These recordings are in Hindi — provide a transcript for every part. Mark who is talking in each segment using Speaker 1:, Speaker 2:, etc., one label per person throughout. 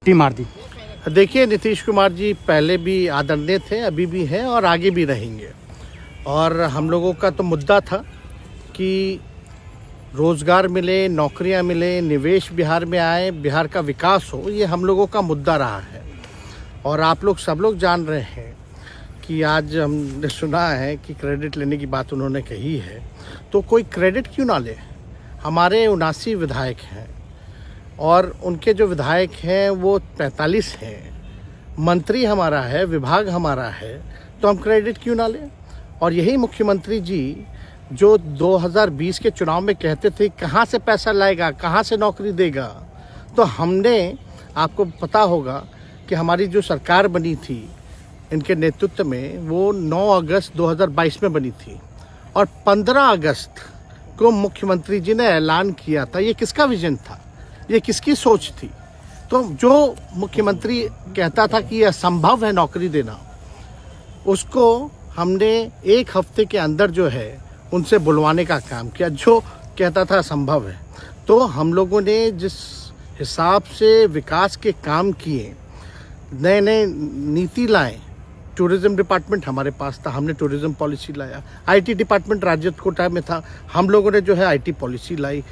Speaker 1: टी मार दी।
Speaker 2: देखिए, नीतीश कुमार जी पहले भी आदरणीय थे, अभी भी हैं और आगे भी रहेंगे। और हम लोगों का तो मुद्दा था कि रोज़गार मिले, नौकरियां मिले, निवेश बिहार में आए, बिहार का विकास हो, ये हम लोगों का मुद्दा रहा है। और आप लोग सब लोग जान रहे हैं कि आज हमने सुना है कि क्रेडिट लेने की बात उन्होंने कही है, तो कोई क्रेडिट क्यों ना ले। हमारे 79 विधायक हैं और उनके जो विधायक हैं वो 45 हैं, मंत्री हमारा है, विभाग हमारा है, तो हम क्रेडिट क्यों ना लें। और यही मुख्यमंत्री जी जो 2020 के चुनाव में कहते थे कहाँ से पैसा लाएगा, कहाँ से नौकरी देगा, तो हमने, आपको पता होगा कि हमारी जो सरकार बनी थी इनके नेतृत्व में, वो 9 अगस्त 2022 में बनी थी और 15 अगस्त को मुख्यमंत्री जी ने ऐलान किया था। ये किसका विजन था, ये किसकी सोच थी। तो जो मुख्यमंत्री कहता था कि यह असंभव है नौकरी देना, उसको हमने एक हफ्ते के अंदर जो है उनसे बुलवाने का काम किया, जो कहता था असंभव है। तो हम लोगों ने जिस हिसाब से विकास के काम किए, नए नए नीति लाए, टूरिज्म डिपार्टमेंट हमारे पास था, हमने टूरिज्म पॉलिसी लाया। आईटी डिपार्टमेंट राज्य कोटा में था, हम लोगों ने जो है आईटी पॉलिसी लाई।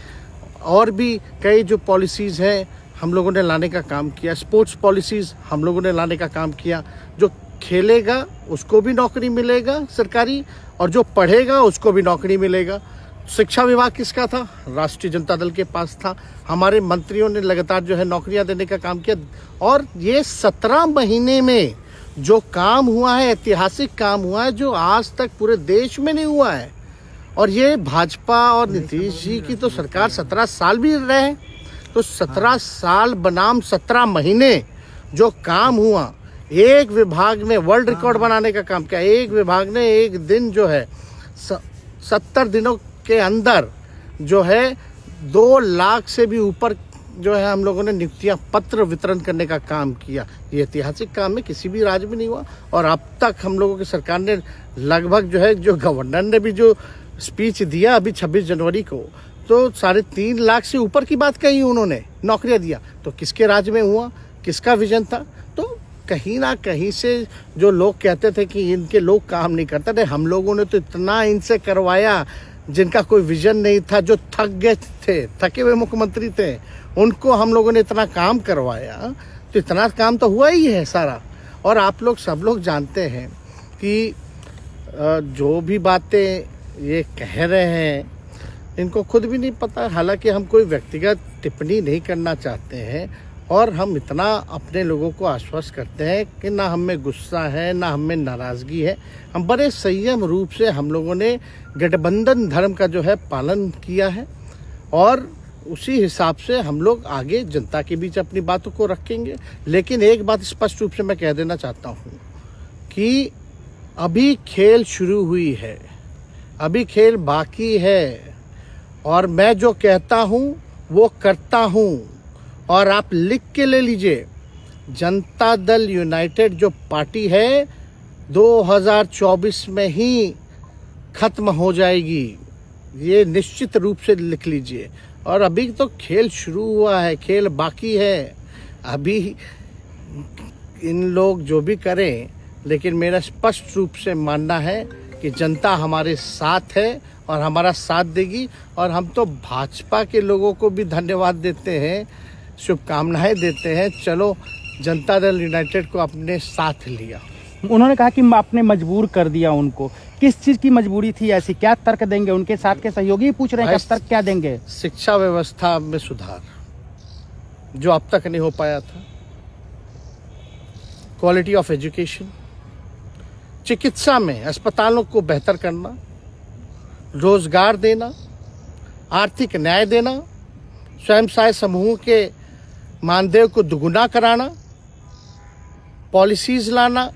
Speaker 2: और भी कई जो पॉलिसीज़ हैं हम लोगों ने लाने का काम किया। स्पोर्ट्स पॉलिसीज़ हम लोगों ने लाने का काम किया। जो खेलेगा उसको भी नौकरी मिलेगा सरकारी, और जो पढ़ेगा उसको भी नौकरी मिलेगा। शिक्षा विभाग किसका था, राष्ट्रीय जनता दल के पास था। हमारे मंत्रियों ने लगातार जो है नौकरियां देने का काम किया। और ये 17 महीने में जो काम हुआ है, ऐतिहासिक काम हुआ है, जो आज तक पूरे देश में नहीं हुआ है। और ये भाजपा और नीतीश जी की तो सरकार 17 साल भी रहे, तो 17 साल बनाम 17 महीने जो काम हुआ, एक विभाग में वर्ल्ड रिकॉर्ड बनाने का काम किया। एक विभाग ने एक दिन जो है 70 दिनों के अंदर जो है 2 लाख से भी ऊपर जो है हम लोगों ने नियुक्तियां पत्र वितरण करने का काम किया। ये ऐतिहासिक काम है, किसी भी राज्य में नहीं हुआ। और अब तक हम लोगों की सरकार ने लगभग जो है, जो गवर्नर ने भी जो स्पीच दिया अभी 26 जनवरी को, तो 3.5 लाख से ऊपर की बात कही उन्होंने, नौकरियां दिया। तो किसके राज्य में हुआ, किसका विजन था। तो कहीं ना कहीं से जो लोग कहते थे कि इनके लोग काम नहीं करते थे, हम लोगों ने तो इतना इनसे करवाया जिनका कोई विजन नहीं था, जो थक गए थे, थके हुए मुख्यमंत्री थे, उनको हम लोगों ने इतना काम करवाया। तो इतना काम तो हुआ ही है सारा। और आप लोग सब लोग जानते हैं कि जो भी बातें ये कह रहे हैं इनको खुद भी नहीं पता। हालांकि हम कोई व्यक्तिगत टिप्पणी नहीं करना चाहते हैं, और हम इतना अपने लोगों को आश्वस्त करते हैं कि ना हम में गुस्सा है, ना हम में नाराज़गी है। हम बड़े संयम रूप से हम लोगों ने गठबंधन धर्म का जो है पालन किया है, और उसी हिसाब से हम लोग आगे जनता के बीच अपनी बातों को रखेंगे। लेकिन एक बात स्पष्ट रूप से मैं कह देना चाहता हूँ कि अभी खेल शुरू हुई है, अभी खेल बाकी है, और मैं जो कहता हूँ वो करता हूँ। और आप लिख के ले लीजिए, जनता दल यूनाइटेड जो पार्टी है 2024 में ही खत्म हो जाएगी, ये निश्चित रूप से लिख लीजिए। और अभी तो खेल शुरू हुआ है, खेल बाकी है। अभी इन लोग जो भी करें, लेकिन मेरा स्पष्ट रूप से मानना है कि जनता हमारे साथ है और हमारा साथ देगी। और हम तो भाजपा के लोगों को भी धन्यवाद देते हैं, शुभकामनाएं देते हैं। चलो, जनता दल यूनाइटेड को अपने साथ लिया।
Speaker 1: उन्होंने कहा कि आपने मजबूर कर दिया उनको। किस चीज़ की मजबूरी थी ऐसी, क्या तर्क देंगे? उनके साथ के सहयोगी पूछ रहे हैं, क्या तर्क क्या देंगे?
Speaker 2: शिक्षा व्यवस्था में सुधार जो अब तक नहीं हो पाया था, क्वालिटी ऑफ एजुकेशन, चिकित्सा में अस्पतालों को बेहतर करना, रोजगार देना, आर्थिक न्याय देना, स्वयं सहायता समूह के मानदेय को दुगुना कराना, पॉलिसीज लाना।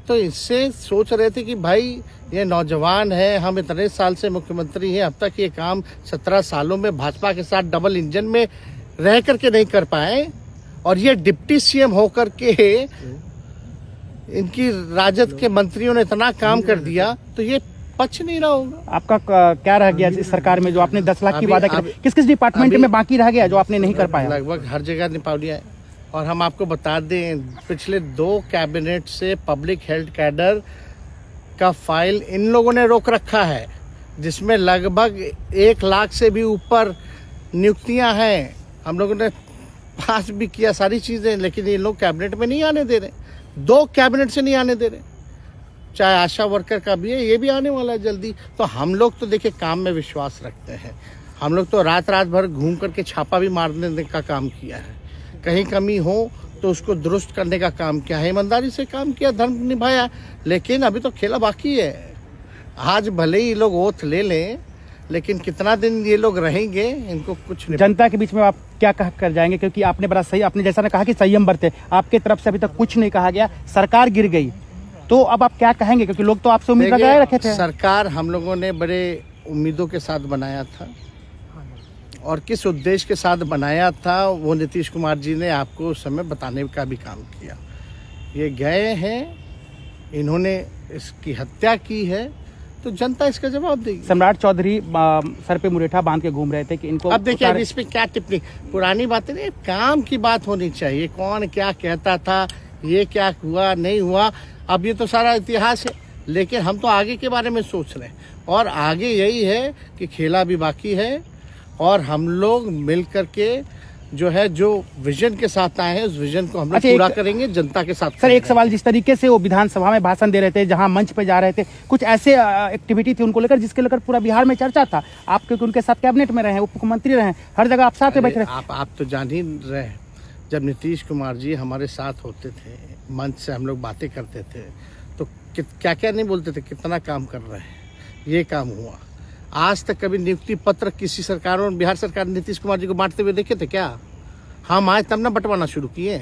Speaker 2: तो इससे सोच रहे थे कि भाई ये नौजवान है, हम इतने साल से मुख्यमंत्री हैं, अब तक ये काम 17 सालों में भाजपा के साथ डबल इंजन में रह करके नहीं कर पाए, और ये डिप्टी सीएम होकर के इनकी राजद के मंत्रियों ने इतना काम कर दिया, तो ये पच नहीं रहा होगा।
Speaker 1: आपका क्या रह गया इस सरकार में जो आपने 10 लाख की वादा किया? किस किस डिपार्टमेंट में बाकी रह गया जो आपने नहीं कर पाया?
Speaker 2: लगभग हर जगह निपा लिया है। और हम आपको बता दें, पिछले 2 कैबिनेट से पब्लिक हेल्थ कैडर का फाइल इन लोगों ने रोक रखा है, जिसमें लगभग 1 लाख से भी ऊपर नियुक्तियां हैं। हम लोगों ने पास भी किया सारी चीज़ें, लेकिन ये लोग कैबिनेट में नहीं आने दे रहे। 2 कैबिनेट से नहीं आने दे रहे। चाहे आशा वर्कर का भी है, ये भी आने वाला है जल्दी। तो हम लोग तो देखिए काम में विश्वास रखते हैं। हम लोग तो रात भर घूम करके छापा भी मारने का काम किया है। कहीं कमी हो तो उसको दुरुस्त करने का काम किया है, ईमानदारी से काम किया, धर्म निभाया। लेकिन अभी तो खेला बाकी है। आज भले ही लोग ओथ ले लें, लेकिन कितना दिन ये लोग रहेंगे, इनको कुछ नहीं।
Speaker 1: जनता के बीच में आप क्या कह कर जाएंगे, क्योंकि आपने बड़ा सही, आपने जैसा ने कहा कि संयम बरते, आपके तरफ से अभी तक कुछ नहीं कहा गया, सरकार गिर गई, तो अब आप क्या कहेंगे, क्योंकि लोग तो आपसे उम्मीद लगाए रखे थे।
Speaker 2: सरकार हम लोगों ने बड़े उम्मीदों के साथ बनाया था, और किस उद्देश्य के साथ बनाया था वो नीतीश कुमार जी ने आपको उस समय बताने का भी काम किया। ये गए हैं, इन्होंने इसकी हत्या की है, तो जनता इसका जवाब देगी।
Speaker 1: सम्राट चौधरी सर पे मुरेठा बांध के घूम रहे थे कि इनको
Speaker 2: अब देखिए, अब इस पे क्या टिप्पणी, पुरानी बातें नहीं, काम की बात होनी चाहिए। कौन क्या कहता था, ये क्या हुआ नहीं हुआ, अब ये तो सारा इतिहास है। लेकिन हम तो आगे के बारे में सोच रहे हैं, और आगे यही है कि खेला भी बाकी है, और हम लोग मिल करके जो है, जो विजन के साथ आए हैं, उस विजन को हम लोग पूरा करेंगे जनता के साथ।
Speaker 1: सर एक सवाल, जिस तरीके से वो विधानसभा में भाषण दे रहे थे, जहां मंच पे जा रहे थे, कुछ ऐसे एक्टिविटी थी उनको लेकर जिसके लेकर पूरा बिहार में चर्चा था। आप क्योंकि उनके साथ कैबिनेट में रहे, उप मुख्यमंत्री रहे, हर जगह आप साथ में बैठ रहे।
Speaker 2: आप तो जान ही रहे हैं, जब नीतीश कुमार जी हमारे साथ होते थे, मंच से हम लोग बातें करते थे, तो क्या क्या नहीं बोलते थे, कितना काम कर रहे हैं, ये काम हुआ। आज तक कभी नियुक्ति पत्र किसी सरकारों, बिहार सरकार नीतीश कुमार जी को बांटते हुए देखे थे क्या? हम आए तब ना बंटवाना शुरू किए,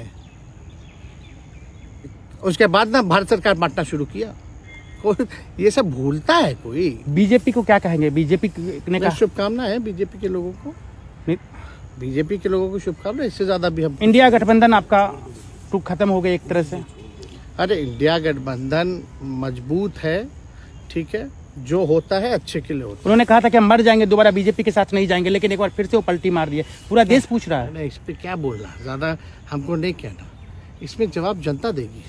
Speaker 2: उसके बाद ना भारत सरकार बांटना शुरू किया। कोई ये सब भूलता है कोई?
Speaker 1: बीजेपी को क्या कहेंगे? बीजेपी ने कहा
Speaker 2: शुभकामना है बीजेपी के लोगों को, बीजेपी के लोगों को शुभकामना। इससे ज्यादा भी हम,
Speaker 1: इंडिया गठबंधन आपका टूक खत्म हो गया एक तरह से।
Speaker 2: अरे इंडिया गठबंधन मजबूत है, ठीक है, जो होता है अच्छे के लिए होता है।
Speaker 1: उन्होंने कहा था कि हम मर जाएंगे, दोबारा बीजेपी के साथ नहीं जाएंगे, लेकिन एक बार फिर से वो पलटी मार दिए। पूरा देश पूछ रहा है।
Speaker 2: इस पे क्या बोलना, ज्यादा हमको नहीं कहना, इसमें जवाब जनता देगी।